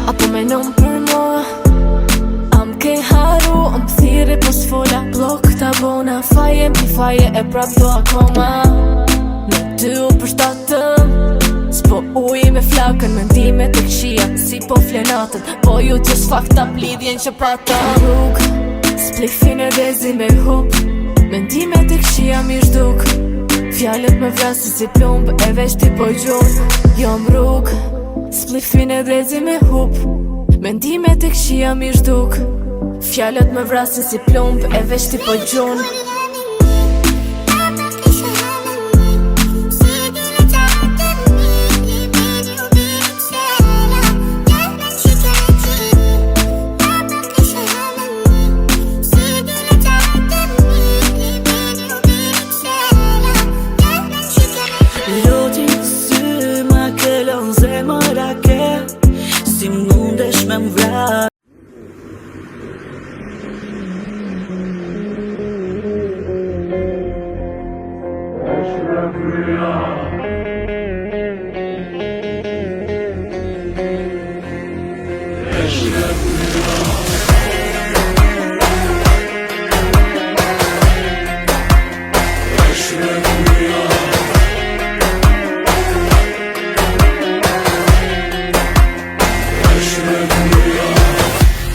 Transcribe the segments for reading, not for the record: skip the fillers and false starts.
Apo menon për mua, am ke haru, am thire po s'fola. Blok ta bona, faje mi faje e prap do akoma. Në ty u përshtatëm, s'po uji me flakën. Mendime të këshia, si po flenatën. Po ju që s'fakta plidhjen që patëm. Rrug, s'plifin e dezi me hup. Mendime të këshia mi shduk. Fjallet me vrasi si plumb, e veç ti po gjun. Jom rrug, s'plifin e drezi me hup. Mendime të këshia mi shduk. Fjallet me vrasi si plumb, e veç ti po gjun. Si mundesh me m'vra.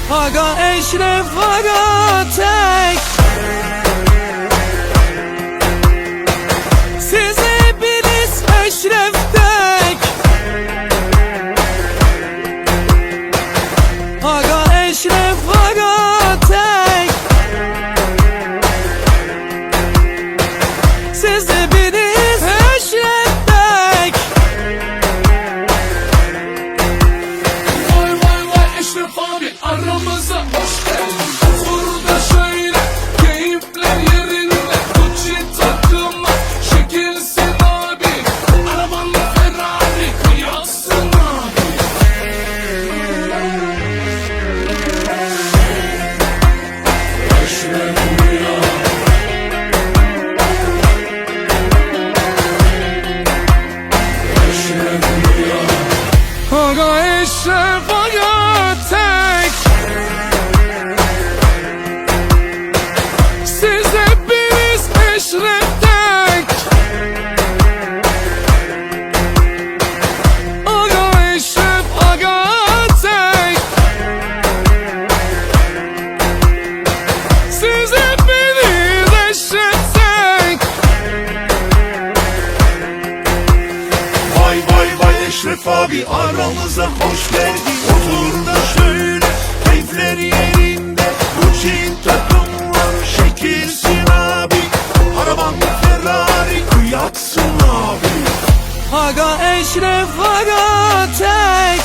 Aga eşref aga tek. Siz hepiniz eşref tek. Aga eşref aga tek. Siz hepiniz eşref tek. Vay vay vay Eşref abi aramıza hoş geldin. Burada şöyle keyifler yerinde. Gucci takımı şekilsin abi. Arabanla Ferrari kıyaksın abi. Eşref Rüya. Eşref Rüya. Aga Eşref aga tek. Siz hepiniz eşref tek. Aga Eşref aga tek. Siz hepiniz eşref tek. Vay vay vay Eşref abi aramıza hoş geldin. Otur da şöyle keyifler yerinde. Gucci takımlar şekilsin abi. Araban Ferrari kıyaksın abi. Aga Eşref aga tek.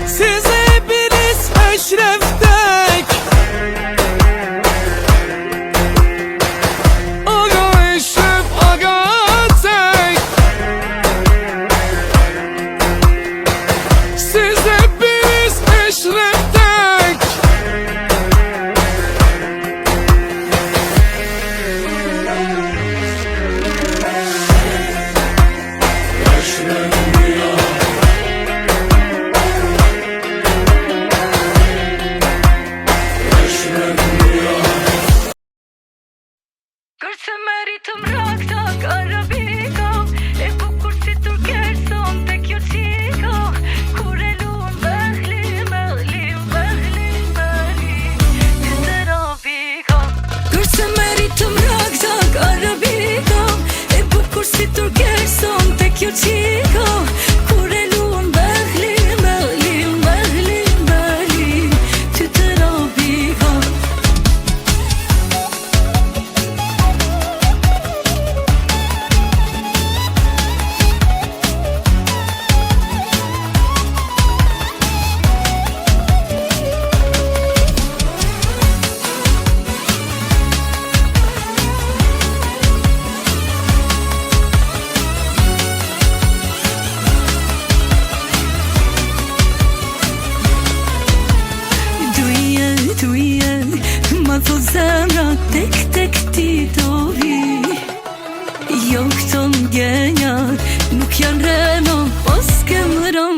Siz hepiniz eşref tek. Aga Eşref aga tek. Siz hepiniz eşref tek. Eşref Rüya. Eşref Rüya. Kërse meritëm raktak arabika. E bukur si turkerson tek jo qika. Kur e luan behli, behli, behli, behli. Të rabika. Kërse meritëm raktak arabika. E bukur si turkerson tek jo qika. Kur e luan behli, behli, behli, behli. Të rabika. gjenjar. Nuk janë Renault, pas ke mëron